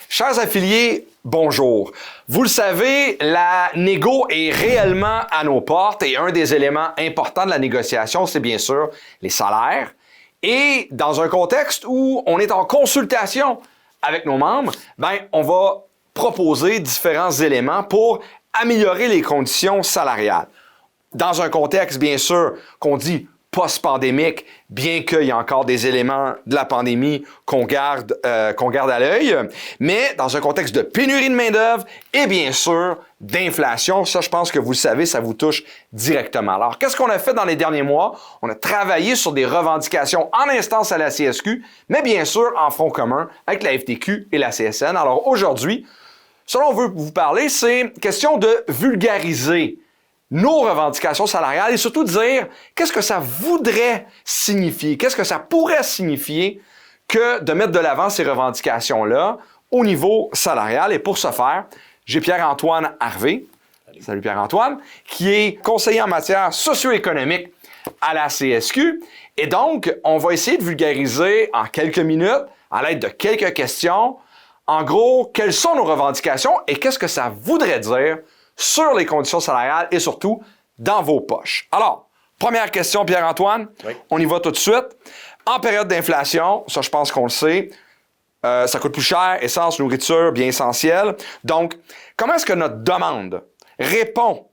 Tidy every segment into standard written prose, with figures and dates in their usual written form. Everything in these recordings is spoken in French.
Chers affiliés, bonjour. Vous le savez, la négo est réellement à nos portes et un des éléments importants de la négociation, c'est bien sûr les salaires. Et dans un contexte où on est en consultation avec nos membres, on va proposer différents éléments pour améliorer les conditions salariales. Dans un contexte, bien sûr, qu'on dit post-pandémique, bien qu'il y ait encore des éléments de la pandémie qu'on garde à l'œil, mais dans un contexte de pénurie de main-d'œuvre et bien sûr d'inflation, ça je pense que vous le savez, ça vous touche directement. Alors, qu'est-ce qu'on a fait dans les derniers mois? On a travaillé sur des revendications en instance à la CSQ, mais bien sûr en front commun avec la FTQ et la CSN. Alors aujourd'hui, ce dont on veut vous parler, c'est question de vulgariser nos revendications salariales et surtout dire qu'est-ce que ça voudrait signifier, qu'est-ce que ça pourrait signifier que de mettre de l'avant ces revendications-là au niveau salarial. Et pour ce faire, j'ai Pierre-Antoine Harvey, salut Pierre-Antoine, qui est conseiller en matière socio-économique à la CSQ. Et donc, on va essayer de vulgariser en quelques minutes, à l'aide de quelques questions, en gros, quelles sont nos revendications et qu'est-ce que ça voudrait dire sur les conditions salariales et surtout dans vos poches. Alors, première question, Pierre-Antoine, oui. On y va tout de suite. En période d'inflation, ça je pense qu'on le sait, ça coûte plus cher, essence, nourriture, biens essentiels. Donc, comment est-ce que notre demande répond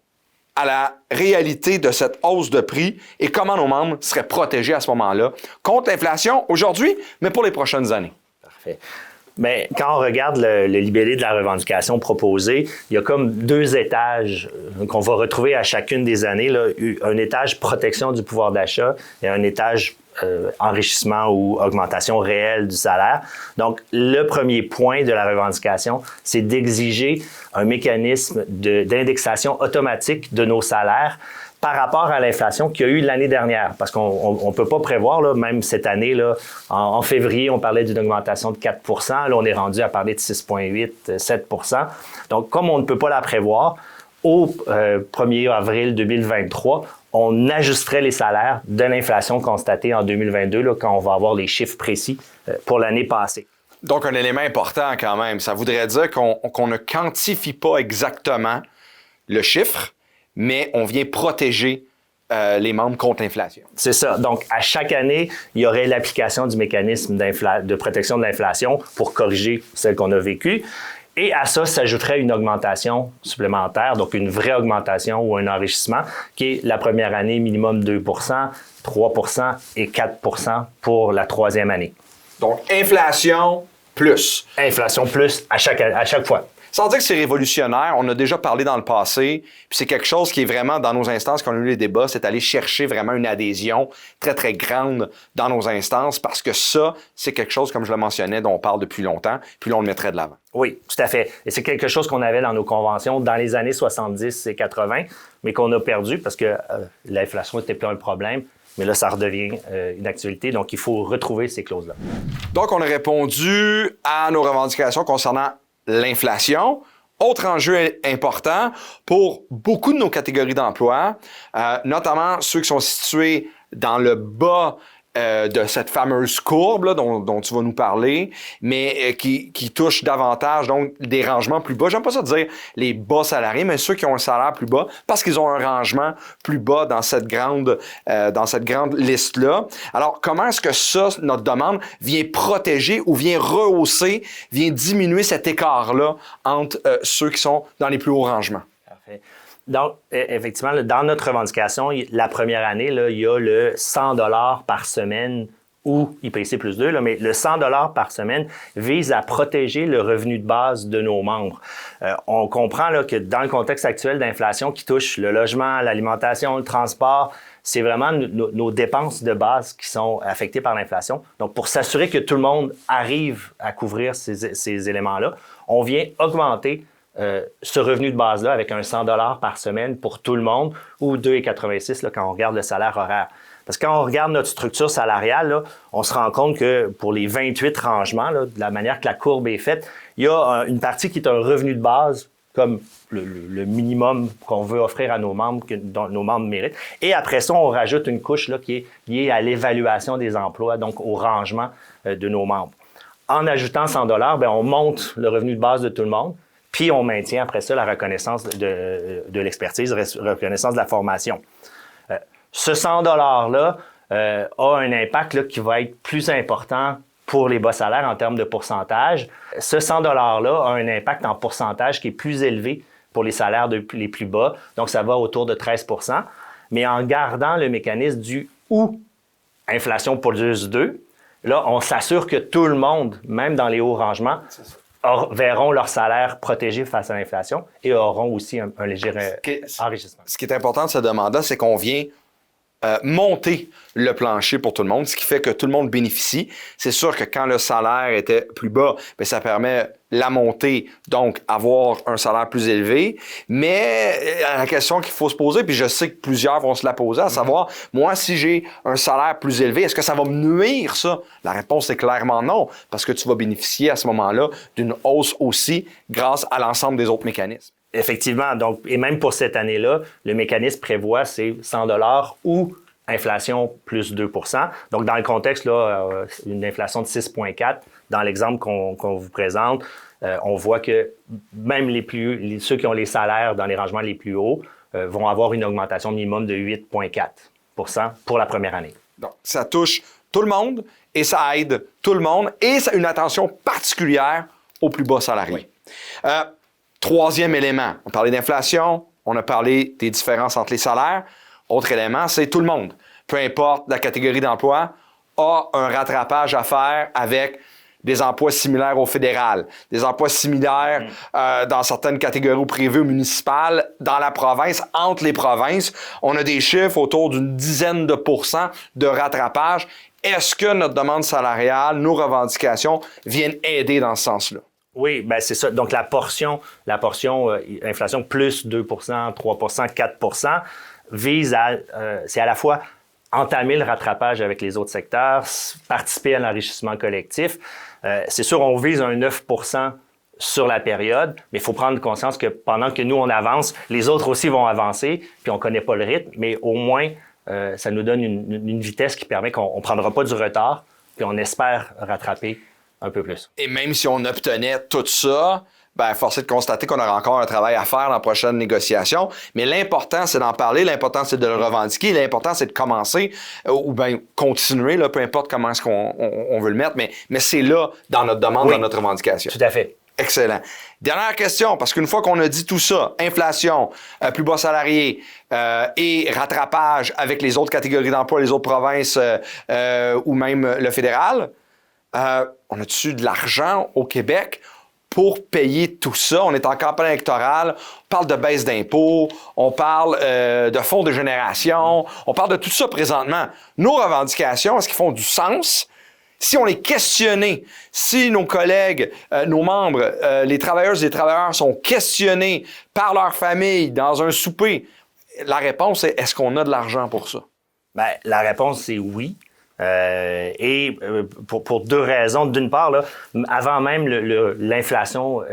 à la réalité de cette hausse de prix et comment nos membres seraient protégés à ce moment-là contre l'inflation aujourd'hui, mais pour les prochaines années? Parfait. Mais quand on regarde le libellé de la revendication proposée, il y a comme deux étages qu'on va retrouver à chacune des années. Là, un étage protection du pouvoir d'achat et un étage enrichissement ou augmentation réelle du salaire. Donc, le premier point de la revendication, c'est d'exiger un mécanisme d'indexation automatique de nos salaires par rapport à l'inflation qu'il y a eu l'année dernière. Parce qu'on ne peut pas prévoir, là, même cette année, là, en février, on parlait d'une augmentation de 4 %. Là, on est rendu à parler de 6,8, 7 %. Donc, comme on ne peut pas la prévoir, au 1er avril 2023, on ajusterait les salaires de l'inflation constatée en 2022, là, quand on va avoir les chiffres précis pour l'année passée. Donc, un élément important quand même. Ça voudrait dire qu'on ne quantifie pas exactement le chiffre, mais on vient protéger les membres contre l'inflation. C'est ça. Donc, à chaque année, il y aurait l'application du mécanisme de protection de l'inflation pour corriger celle qu'on a vécue. Et à ça s'ajouterait une augmentation supplémentaire, donc une vraie augmentation ou un enrichissement, qui est la première année minimum 2 %, 3 % et 4 % pour la troisième année. Donc, inflation plus. Inflation plus à chaque fois. Sans dire que c'est révolutionnaire, on a déjà parlé dans le passé, puis c'est quelque chose qui est vraiment dans nos instances, quand on a eu les débats, c'est aller chercher vraiment une adhésion très, très grande dans nos instances, parce que ça, c'est quelque chose, comme je le mentionnais, dont on parle depuis longtemps, puis là, on le mettrait de l'avant. Oui, tout à fait. Et c'est quelque chose qu'on avait dans nos conventions dans les années 70 et 80, mais qu'on a perdu parce que l'inflation n'était plus un problème. Mais là, ça redevient une actualité, donc il faut retrouver ces clauses-là. Donc, on a répondu à nos revendications concernant l'inflation. Autre enjeu important pour beaucoup de nos catégories d'emploi, notamment ceux qui sont situés dans le bas de cette fameuse courbe là, dont tu vas nous parler, mais qui touche davantage donc des rangements plus bas. J'aime pas ça dire les bas salariés, mais ceux qui ont un salaire plus bas parce qu'ils ont un rangement plus bas dans cette grande liste-là. Alors, comment est-ce que ça, notre demande, vient protéger ou vient rehausser, vient diminuer cet écart-là entre ceux qui sont dans les plus hauts rangements? Parfait. Donc, effectivement, dans notre revendication, la première année, là, il y a le 100 $ par semaine ou IPC plus 2, là, mais le 100 $ par semaine vise à protéger le revenu de base de nos membres. On comprend là, que dans le contexte actuel d'inflation qui touche le logement, l'alimentation, le transport, c'est vraiment nos dépenses de base qui sont affectées par l'inflation. Donc, pour s'assurer que tout le monde arrive à couvrir ces éléments-là, on vient augmenter ce revenu de base-là avec un 100 $ par semaine pour tout le monde ou 2,86 là, quand on regarde le salaire horaire. Parce que quand on regarde notre structure salariale, là, on se rend compte que pour les 28 rangements, là, de la manière que la courbe est faite, il y a une partie qui est un revenu de base comme le minimum qu'on veut offrir à nos membres, dont nos membres méritent. Et après ça, on rajoute une couche là, qui est liée à l'évaluation des emplois, donc au rangement de nos membres. En ajoutant 100 $, on monte le revenu de base de tout le monde, puis on maintient après ça la reconnaissance de l'expertise, reconnaissance de la formation. Ce 100 $-là a un impact là, qui va être plus important pour les bas salaires en termes de pourcentage. Ce 100 $-là a un impact en pourcentage qui est plus élevé pour les salaires les plus bas, donc ça va autour de 13 %, mais en gardant le mécanisme du « ou inflation plus 2 », là, on s'assure que tout le monde, même dans les hauts rangements, verront leur salaire protégé face à l'inflation et auront aussi un léger enrichissement. Ce qui est important de se demander, c'est qu'on vient monter le plancher pour tout le monde, ce qui fait que tout le monde bénéficie. C'est sûr que quand le salaire était plus bas, bien, ça permet la montée, donc avoir un salaire plus élevé. Mais la question qu'il faut se poser, puis je sais que plusieurs vont se la poser, à savoir, moi, si j'ai un salaire plus élevé, est-ce que ça va me nuire, ça? La réponse est clairement non, parce que tu vas bénéficier à ce moment-là d'une hausse aussi grâce à l'ensemble des autres mécanismes. Effectivement. Donc, et même pour cette année-là, le mécanisme prévoit c'est 100 $ ou inflation plus 2 %. Donc, dans le contexte, là, une inflation de 6,4 dans l'exemple qu'on vous présente, on voit que même ceux qui ont les salaires dans les rangements les plus hauts vont avoir une augmentation minimum de 8,4 % pour la première année. Donc, ça touche tout le monde et ça aide tout le monde et ça a une attention particulière aux plus bas salariés. Oui. Troisième élément, on parlait d'inflation, on a parlé des différences entre les salaires. Autre élément, c'est tout le monde, peu importe la catégorie d'emploi, a un rattrapage à faire avec des emplois similaires au fédéral, des emplois similaires dans certaines catégories privées ou municipales. Dans la province, entre les provinces, on a des chiffres autour d'une dizaine de % de rattrapage. Est-ce que notre demande salariale, nos revendications viennent aider dans ce sens-là? Oui, ben c'est ça. Donc, la portion inflation plus 2 %, 3 %, 4 % vise c'est à la fois entamer le rattrapage avec les autres secteurs, participer à l'enrichissement collectif. C'est sûr, on vise un 9 % sur la période, mais il faut prendre conscience que pendant que nous, on avance, les autres aussi vont avancer, puis on ne connaît pas le rythme, mais au moins, ça nous donne une vitesse qui permet qu'on ne prendra pas du retard, puis on espère rattraper un peu plus. Et même si on obtenait tout ça, ben, force est de constater qu'on aura encore un travail à faire dans la prochaine négociation. Mais l'important, c'est d'en parler, l'important, c'est de le revendiquer, l'important, c'est de commencer ou bien continuer, là, peu importe comment est-ce qu'on veut le mettre, mais c'est là, dans notre demande, dans notre revendication. Tout à fait. Excellent. Dernière question, parce qu'une fois qu'on a dit tout ça, inflation, plus bas salariés et rattrapage avec les autres catégories d'emploi, les autres provinces ou même le fédéral, on a-tu de l'argent au Québec pour payer tout ça? On est en campagne électorale, on parle de baisse d'impôts, on parle de fonds de génération, on parle de tout ça présentement. Nos revendications, est-ce qu'ils font du sens? Si on est questionné, si nos collègues, nos membres, les travailleuses et les travailleurs sont questionnés par leur famille dans un souper, la réponse est, est-ce qu'on a de l'argent pour ça? Bien, la réponse, c'est oui. Pour deux raisons. D'une part, là, avant même l'inflation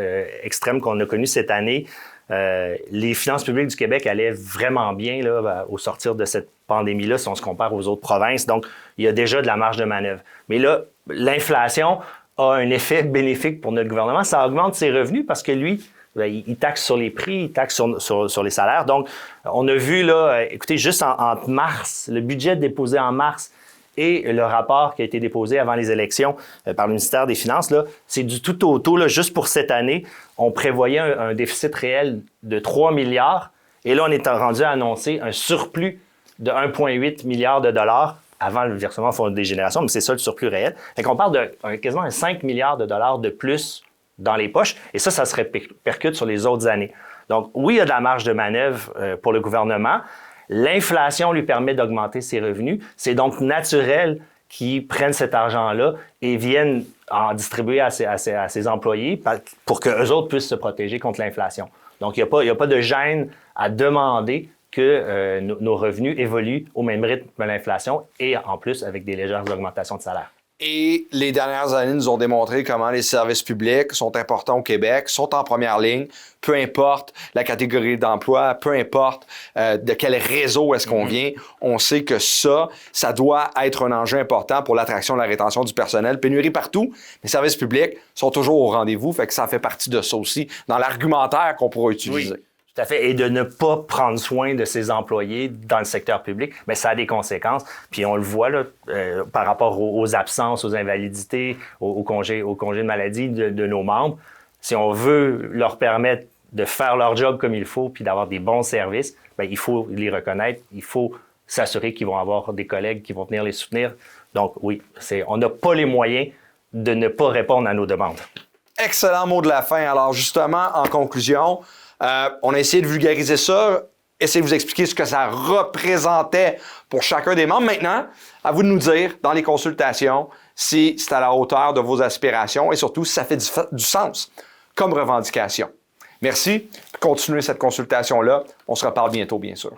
extrême qu'on a connue cette année, les finances publiques du Québec allaient vraiment bien là, au sortir de cette pandémie-là si on se compare aux autres provinces. Donc, il y a déjà de la marge de manœuvre. Mais là, l'inflation a un effet bénéfique pour notre gouvernement. Ça augmente ses revenus parce que lui, il taxe sur les prix, il taxe sur les salaires. Donc, on a vu, là, écoutez, juste entre mars, le budget déposé en mars et le rapport qui a été déposé avant les élections par le ministère des Finances, là, c'est du tout au tout. Là, juste pour cette année, on prévoyait un déficit réel de 3 milliards. Et là, on est rendu à annoncer un surplus de 1,8 milliard de dollars avant le versement au Fonds des générations, mais c'est ça le surplus réel. Fait qu'on parle de quasiment 5 milliards de dollars de plus dans les poches. Et ça se répercute sur les autres années. Donc, oui, il y a de la marge de manœuvre pour le gouvernement. L'inflation lui permet d'augmenter ses revenus. C'est donc naturel qu'ils prennent cet argent-là et viennent en distribuer à ses employés pour qu'eux autres puissent se protéger contre l'inflation. Donc, il n'y a pas de gêne à demander que nos revenus évoluent au même rythme que l'inflation et en plus avec des légères augmentations de salaire. Et les dernières années nous ont démontré comment les services publics sont importants au Québec, sont en première ligne, peu importe la catégorie d'emploi, peu importe de quel réseau est-ce qu'on vient, on sait que ça doit être un enjeu important pour l'attraction et la rétention du personnel. Pénurie partout, les services publics sont toujours au rendez-vous, fait que ça fait partie de ça aussi, dans l'argumentaire qu'on pourra utiliser. Oui. Tout à fait. Et de ne pas prendre soin de ses employés dans le secteur public, bien, ça a des conséquences. Puis on le voit là, par rapport aux absences, aux invalidités, aux congés de maladie de nos membres. Si on veut leur permettre de faire leur job comme il faut puis d'avoir des bons services, bien, il faut les reconnaître. Il faut s'assurer qu'ils vont avoir des collègues qui vont venir les soutenir. Donc oui, on n'a pas les moyens de ne pas répondre à nos demandes. Excellent mot de la fin. Alors justement, en conclusion, on a essayé de vulgariser ça, essayer de vous expliquer ce que ça représentait pour chacun des membres. Maintenant, à vous de nous dire dans les consultations si c'est à la hauteur de vos aspirations et surtout si ça fait du sens comme revendication. Merci. Continuez cette consultation-là. On se reparle bientôt, bien sûr.